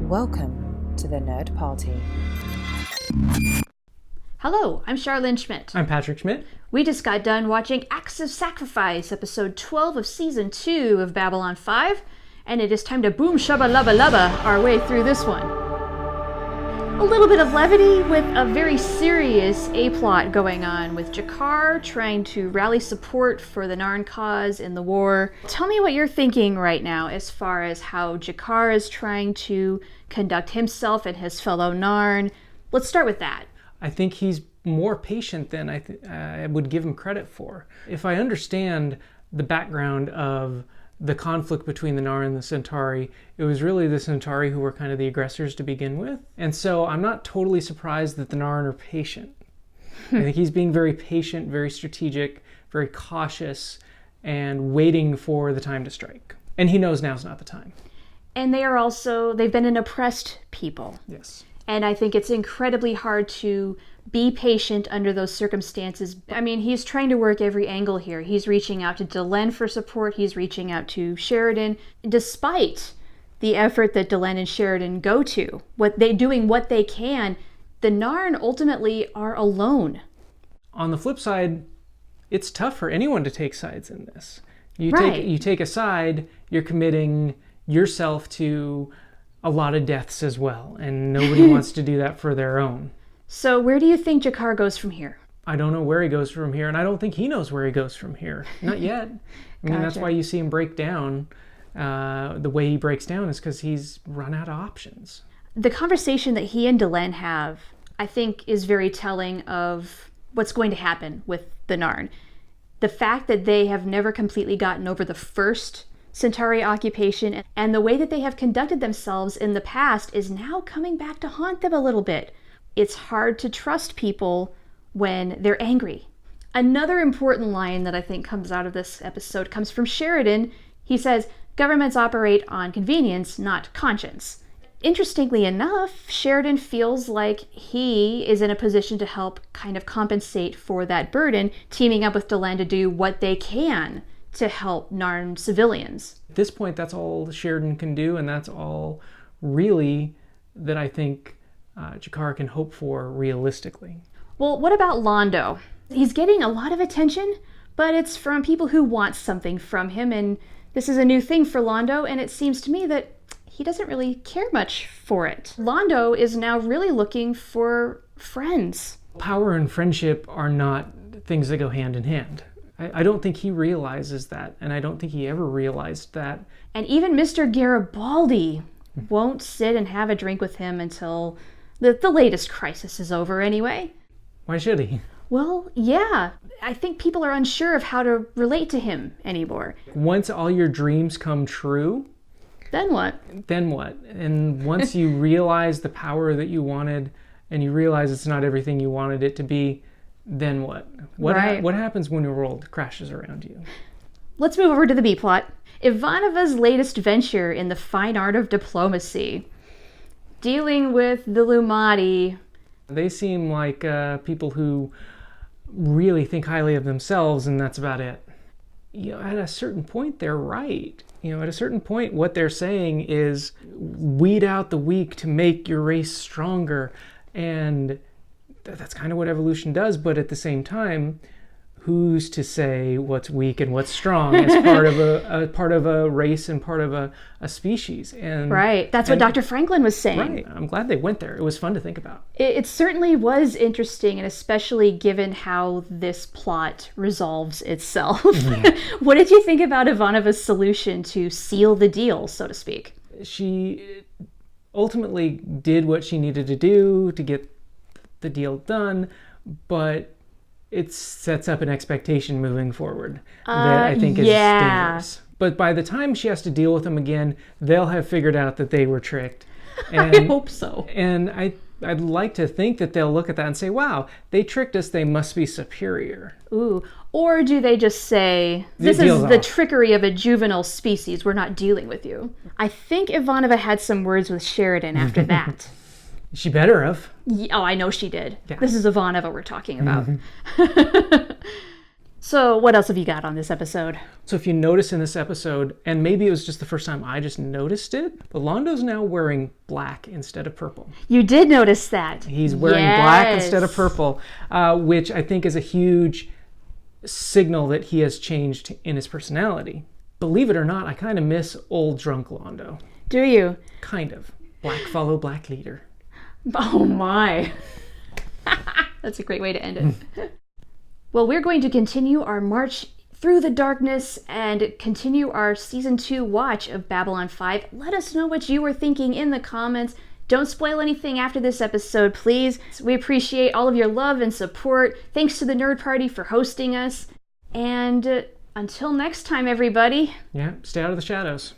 Welcome to the Nerd Party. Hello, I'm Charlene Schmidt. I'm Patrick Schmidt. We just got done watching Acts of Sacrifice, episode 12 of season 2 of Babylon 5, and it is time to boom shubba lubba lubba our way through this one. A little bit of levity with a very serious A-plot going on with G'Kar trying to rally support for the Narn cause in the war. Tell me what you're thinking right now as far as how G'Kar is trying to conduct himself and his fellow Narn. Let's start with that. I think he's more patient than I would give him credit for. If I understand the background of the conflict between the Narn and the Centauri, it was really the Centauri who were kind of the aggressors to begin with. And so I'm not totally surprised that the Narn are patient. I think he's being very patient, very strategic, very cautious, and waiting for the time to strike. And he knows now's not the time. And they've been an oppressed people. Yes. And I think it's incredibly hard to be patient under those circumstances. I mean, he's trying to work every angle here. He's reaching out to Delenn for support. He's reaching out to Sheridan. Despite the effort that Delenn and Sheridan go to, doing what they can, the Narn ultimately are alone. On the flip side, it's tough for anyone to take sides in this. You take a side, you're committing yourself to a lot of deaths as well, and nobody wants to do that for their own. So where do you think G'Kar goes from here? I don't know where he goes from here, and I don't think he knows where he goes from here. Not yet. I mean, that's why you see him break down. The way he breaks down is because he's run out of options. The conversation that he and Delenn have, I think, is very telling of what's going to happen with the Narn. The fact that they have never completely gotten over the first Centauri occupation, and the way that they have conducted themselves in the past is now coming back to haunt them a little bit. It's hard to trust people when they're angry. Another important line that I think comes out of this episode comes from Sheridan. He says, "Governments operate on convenience, not conscience." Interestingly enough, Sheridan feels like he is in a position to help kind of compensate for that burden, teaming up with Delenn to do what they can to help Narn civilians. At this point, that's all Sheridan can do, and that's all really that I think G'Kar can hope for realistically. Well, what about Londo? He's getting a lot of attention, but it's from people who want something from him, and this is a new thing for Londo, and it seems to me that he doesn't really care much for it. Londo is now really looking for friends. Power and friendship are not things that go hand in hand. I don't think he realizes that, and I don't think he ever realized that. And even Mr. Garibaldi won't sit and have a drink with him until the latest crisis is over anyway. Why should he? Well, yeah. I think people are unsure of how to relate to him anymore. Once all your dreams come true... Then what? Then what? And once you realize the power that you wanted, and you realize it's not everything you wanted it to be, then what? What happens when your world crashes around you? Let's move over to the B-plot. Ivanova's latest venture in the fine art of diplomacy. Dealing with the Lumati. They seem like people who really think highly of themselves, and that's about it. At a certain point, they're right. At a certain point, what they're saying is weed out the weak to make your race stronger. And that's kind of what evolution does, but at the same time, who's to say what's weak and what's strong as part of a race and part of a species? And right, that's what Dr. Franklin was saying. Right, I'm glad they went there. It was fun to think about. It certainly was interesting, and especially given how this plot resolves itself. Mm-hmm. What did you think about Ivanova's solution to seal the deal, so to speak? She ultimately did what she needed to do to get the deal done, but it sets up an expectation moving forwad that I think is dangerous. But by the time she has to deal with them again, they'll have figured out that they were tricked. And, I hope so. And I'd like to think that they'll look at that and say, wow, they tricked us, they must be superior. Ooh. Or do they just say, this is the trickery of a juvenile species, we're not dealing with you? I think Ivanova had some words with Sheridan after that. She better have. Oh, I know she did. Yeah. This is Ivanova we're talking about. So what else have you got on this episode? So if you notice in this episode, and maybe it was just the first time I just noticed it, but Londo's now wearing black instead of purple. You did notice that. He's wearing black instead of purple, which I think is a huge signal that he has changed in his personality. Believe it or not, I kind of miss old drunk Londo. Do you? Kind of. Black follow black leader. Oh my. That's a great way to end it. Well, we're going to continue our march through the darkness and continue our Season 2 watch of Babylon 5. Let us know what you were thinking in the comments. Don't spoil anything after this episode, please. We appreciate all of your love and support. Thanks to the Nerd Party for hosting us. And until next time, everybody. Yeah, stay out of the shadows.